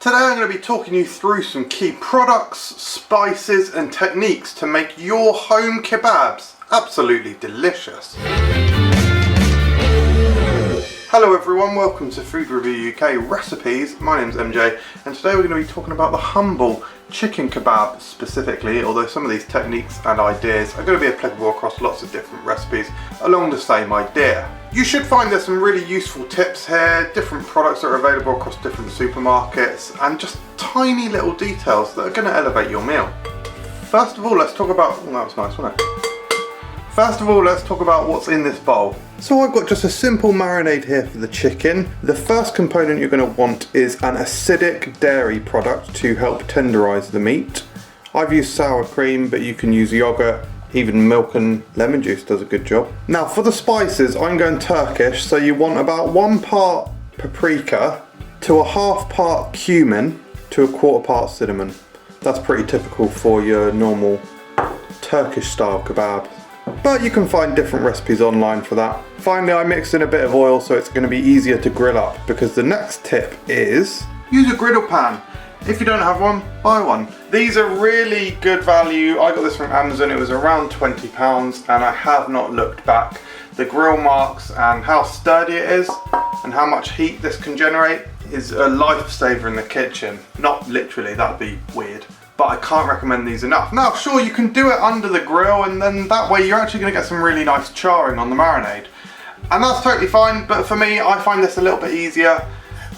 Today I'm going to be talking you through some key products, spices and techniques to make your home kebabs absolutely delicious. Hello everyone, welcome to Food Review UK Recipes. My name's MJ and today we're going to be talking about the humble chicken kebab specifically, although some of these techniques and ideas are going to be applicable across lots of different recipes along the same idea. You should find there's some really useful tips here, different products that are available across different supermarkets and just tiny little details that are going to elevate your meal. First of all, let's talk about, that was nice, wasn't it? First of all, let's talk about what's in this bowl. So I've got just a simple marinade here for the chicken. The first component you're going to want is an acidic dairy product to help tenderize the meat. I've used sour cream, but you can use yogurt, even milk and lemon juice does a good job. Now for the spices, I'm going Turkish, so you want about 1 part paprika to a 1/2 part cumin to a 1/4 part cinnamon. That's pretty typical for your normal Turkish style kebab. But you can find different recipes online for that. Finally, I mixed in a bit of oil so it's going to be easier to grill up, because the next tip is use a griddle pan. If you don't have one, buy one. These are really good value. I got this from Amazon, it was around £20 and I have not looked back. The grill marks and how sturdy it is and how much heat this can generate is a lifesaver in the kitchen. Not literally, that'd be weird. But I can't recommend these enough. Now sure, you can do it under the grill and then that way you're actually going to get some really nice charring on the marinade. And that's totally fine, but for me I find this a little bit easier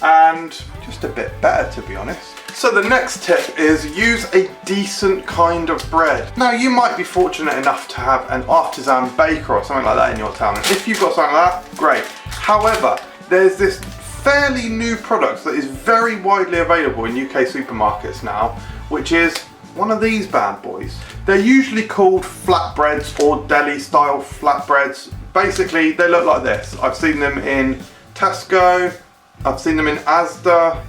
and just a bit better, to be honest. So the next tip is use a decent kind of bread. Now you might be fortunate enough to have an artisan baker or something like that in your town, and if you've got something like that, great. However, there's this fairly new product that is very widely available in UK supermarkets now, which is one of these bad boys. They're usually called flatbreads or deli style flatbreads. Basically they look like this. I've seen them in Tesco, I've seen them in Asda,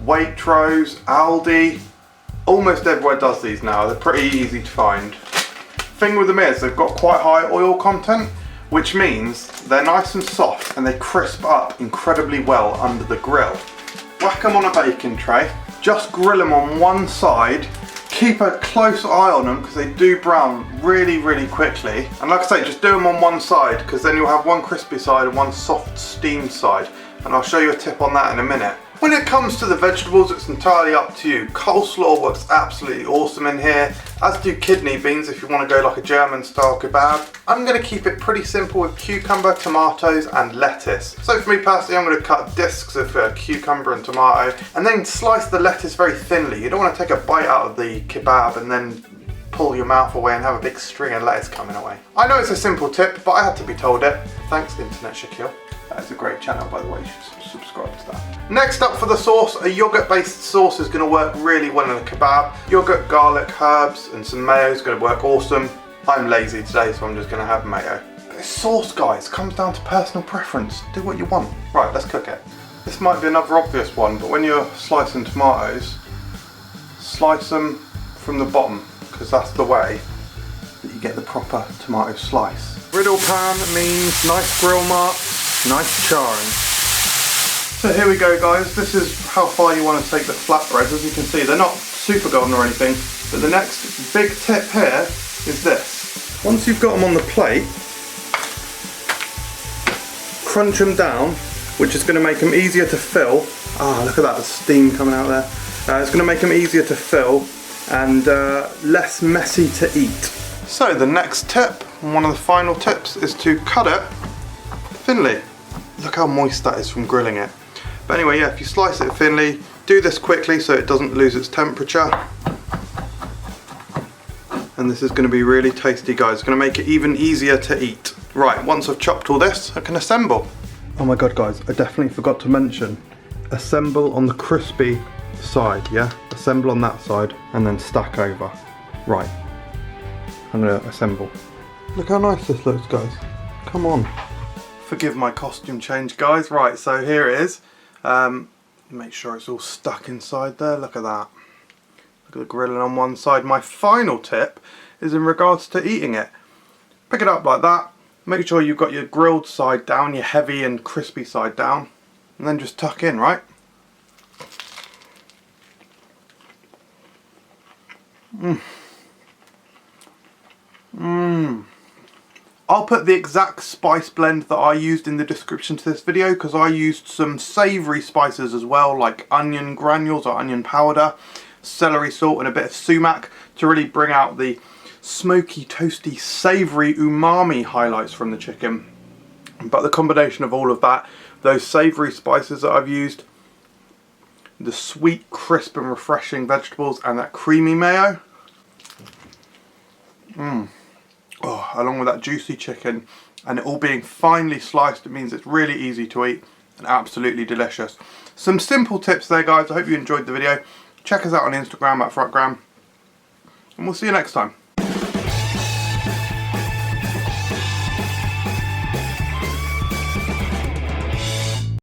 Waitrose, Aldi. Almost everywhere does these now. They're pretty easy to find. Thing with them is they've got quite high oil content, which means they're nice and soft and they crisp up incredibly well under the grill. Whack them on a baking tray. Just grill them on one side, keep a close eye on them because they do brown really quickly. And like I say, just do them on one side because then you'll have one crispy side and one soft steamed side. And I'll show you a tip on that in a minute. When it comes to the vegetables, it's entirely up to you. Coleslaw works absolutely awesome in here, as do kidney beans if you want to go like a German style kebab. I'm going to keep it pretty simple with cucumber, tomatoes and lettuce. So for me personally, I'm going to cut discs of cucumber and tomato and then slice the lettuce very thinly. You don't want to take a bite out of the kebab and then pull your mouth away and have a big string of lettuce coming away. I know it's a simple tip, but I had to be told it. Thanks Internet Shaquille. That is a great channel, by the way, you should subscribe to that. Next up for the sauce, a yogurt based sauce is going to work really well in a kebab. Yogurt, garlic, herbs and some mayo is going to work awesome. I'm lazy today, so I'm just going to have mayo. This sauce, guys, comes down to personal preference. Do what you want. Right, let's cook it. This might be another obvious one, but when you're slicing tomatoes, slice them from the bottom, because that's the way that you get the proper tomato slice. Griddle pan means nice grill marks. Nice charring. So here we go guys, this is how far you want to take the flatbreads. As you can see, they're not super golden or anything, but the next big tip here is this. Once you've got them on the plate, crunch them down, which is going to make them easier to fill. Ah, look at that, the steam coming out there. It's going to make them easier to fill and less messy to eat. So the next tip, and one of the final tips, is to cut it thinly. Look how moist that is from grilling it. But anyway, yeah, if you slice it thinly, do this quickly so it doesn't lose its temperature. And this is going to be really tasty, guys. It's going to make it even easier to eat. Right, once I've chopped all this, I can assemble. Oh my god, guys, I definitely forgot to mention, assemble on the crispy side, yeah? Assemble on that side and then stack over. Right, I'm going to assemble. Look how nice this looks, guys. Come on. Forgive my costume change, guys. Right, so here it is. Make sure it's all stuck inside there. Look at that. Look at the grilling on one side. My final tip is in regards to eating it. Pick it up like that. Make sure you've got your grilled side down, your heavy and crispy side down, and then just tuck in, right? I'll put the exact spice blend that I used in the description to this video, because I used some savoury spices as well, like onion granules or onion powder, celery salt and a bit of sumac to really bring out the smoky, toasty, savoury umami highlights from the chicken. But the combination of all of that, those savoury spices that I've used, the sweet, crisp and refreshing vegetables and that creamy mayo, oh, along with that juicy chicken and it all being finely sliced, it means it's really easy to eat and absolutely delicious. Some simple tips there, guys. I hope you enjoyed the video. Check us out on Instagram at Frotgram, and we'll see you next time.